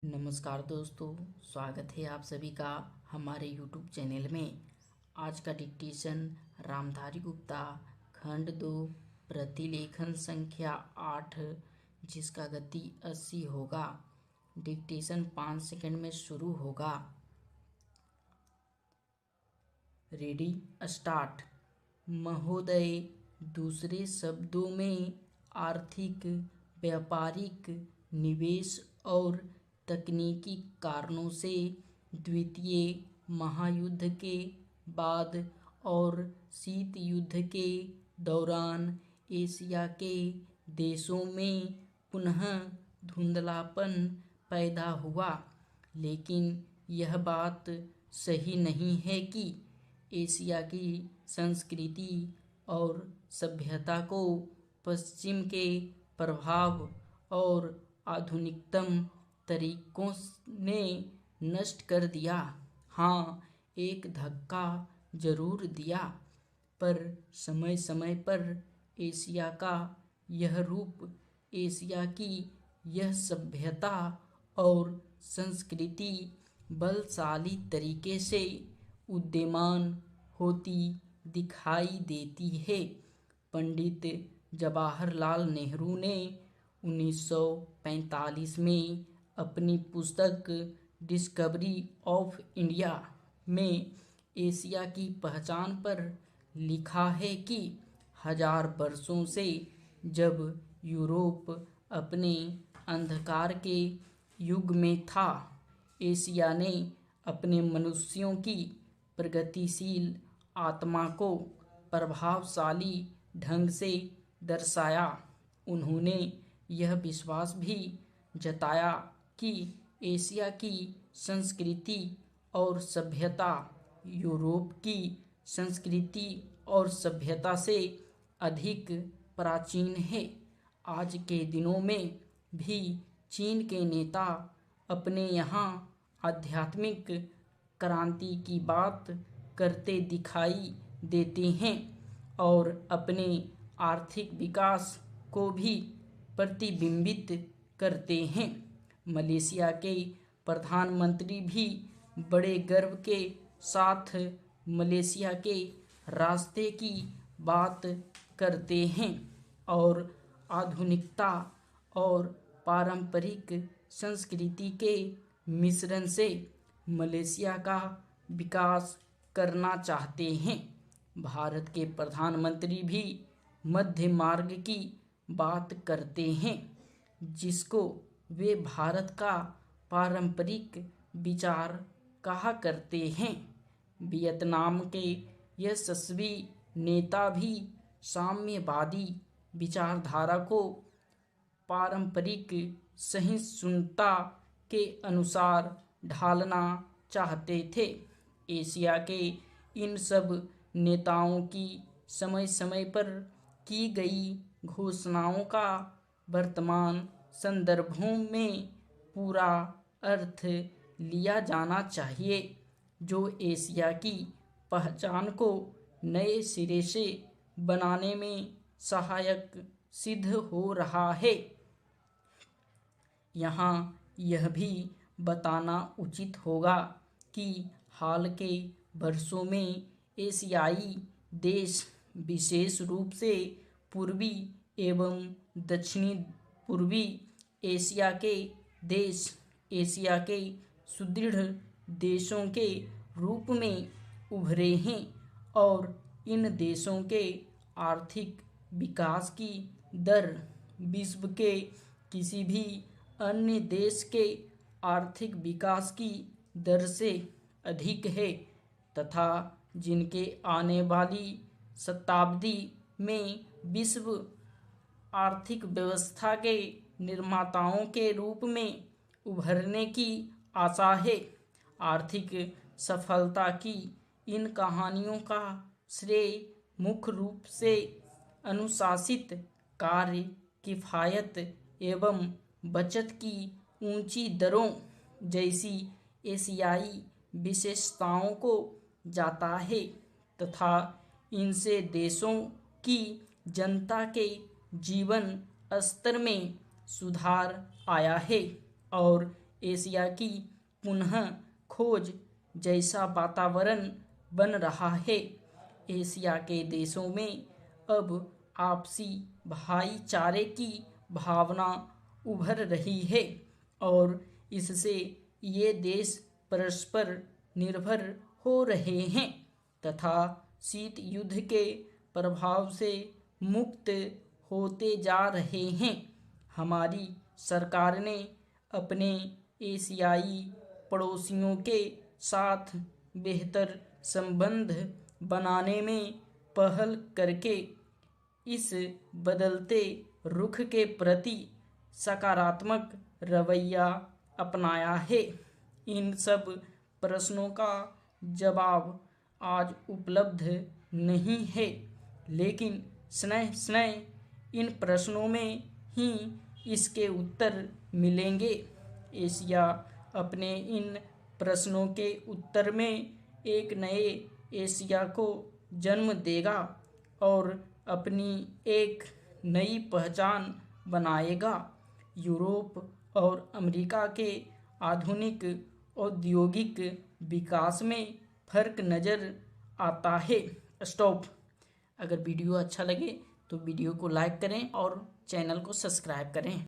नमस्कार दोस्तों, स्वागत है आप सभी का हमारे YouTube चैनल में। आज का डिक्टेशन रामधारी गुप्ता खंड 2 प्रतिलेखन संख्या 8 जिसका गति 80 होगा। डिक्टेशन 5 सेकंड में शुरू होगा। Ready start. महोदय, दूसरे शब्दों में आर्थिक, व्यापारिक, निवेश और तकनीकी कारणों से द्वितीय महायुद्ध के बाद और शीत युद्ध के दौरान एशिया के देशों में पुनः धुंधलापन पैदा हुआ। लेकिन यह बात सही नहीं है कि एशिया की संस्कृति और सभ्यता को पश्चिम के प्रभाव और आधुनिकतम तरीकों ने नष्ट कर दिया। हाँ, एक धक्का जरूर दिया, पर समय समय पर एशिया का यह रूप, एशिया की यह सभ्यता और संस्कृति बलशाली तरीके से उदीयमान होती दिखाई देती है। पंडित जवाहरलाल नेहरू ने 1945 में अपनी पुस्तक डिस्कवरी ऑफ इंडिया में एशिया की पहचान पर लिखा है कि 1000 वर्षों से जब यूरोप अपने अंधकार के युग में था, एशिया ने अपने मनुष्यों की प्रगतिशील आत्मा को प्रभावशाली ढंग से दर्शाया। उन्होंने यह विश्वास भी जताया कि एशिया की संस्कृति और सभ्यता यूरोप की संस्कृति और सभ्यता से अधिक प्राचीन है। आज के दिनों में भी चीन के नेता अपने यहाँ आध्यात्मिक क्रांति की बात करते दिखाई देते हैं और अपने आर्थिक विकास को भी प्रतिबिंबित करते हैं। मलेशिया के प्रधानमंत्री भी बड़े गर्व के साथ मलेशिया के रास्ते की बात करते हैं और आधुनिकता और पारंपरिक संस्कृति के मिश्रण से मलेशिया का विकास करना चाहते हैं। भारत के प्रधानमंत्री भी मध्य मार्ग की बात करते हैं, जिसको वे भारत का पारंपरिक विचार कहा करते हैं। वियतनाम के यशस्वी नेता भी साम्यवादी विचारधारा को पारंपरिक सहिष्णुता के अनुसार ढालना चाहते थे। एशिया के इन सब नेताओं की समय समय पर की गई घोषणाओं का वर्तमान संदर्भों में पूरा अर्थ लिया जाना चाहिए, जो एशिया की पहचान को नए सिरे से बनाने में सहायक सिद्ध हो रहा है। यहाँ यह भी बताना उचित होगा कि हाल के वर्षों में एशियाई देश, विशेष रूप से पूर्वी एवं दक्षिणी पूर्वी एशिया के देश, एशिया के सुदृढ़ देशों के रूप में उभरे हैं और इन देशों के आर्थिक विकास की दर विश्व के किसी भी अन्य देश के आर्थिक विकास की दर से अधिक है तथा जिनके आने वाली शताब्दी में विश्व आर्थिक व्यवस्था के निर्माताओं के रूप में उभरने की आशा है। आर्थिक सफलता की इन कहानियों का श्रेय मुख्य रूप से अनुशासित कार्य, किफायत एवं बचत की ऊंची दरों जैसी एशियाई विशेषताओं को जाता है तथा इनसे देशों की जनता के जीवन स्तर में सुधार आया है और एशिया की पुनः खोज जैसा वातावरण बन रहा है। एशिया के देशों में अब आपसी भाईचारे की भावना उभर रही है और इससे ये देश परस्पर निर्भर हो रहे हैं तथा शीत युद्ध के प्रभाव से मुक्त होते जा रहे हैं। हमारी सरकार ने अपने एशियाई पड़ोसियों के साथ बेहतर संबंध बनाने में पहल करके इस बदलते रुख के प्रति सकारात्मक रवैया अपनाया है। इन सब प्रश्नों का जवाब आज उपलब्ध नहीं है, लेकिन स्नेह स्नेह इन प्रश्नों में ही इसके उत्तर मिलेंगे। एशिया अपने इन प्रश्नों के उत्तर में एक नए एशिया को जन्म देगा और अपनी एक नई पहचान बनाएगा। यूरोप और अमेरिका के आधुनिक औद्योगिक विकास में फर्क नज़र आता है। स्टॉप। अगर वीडियो अच्छा लगे तो वीडियो को लाइक करें और चैनल को सब्सक्राइब करें।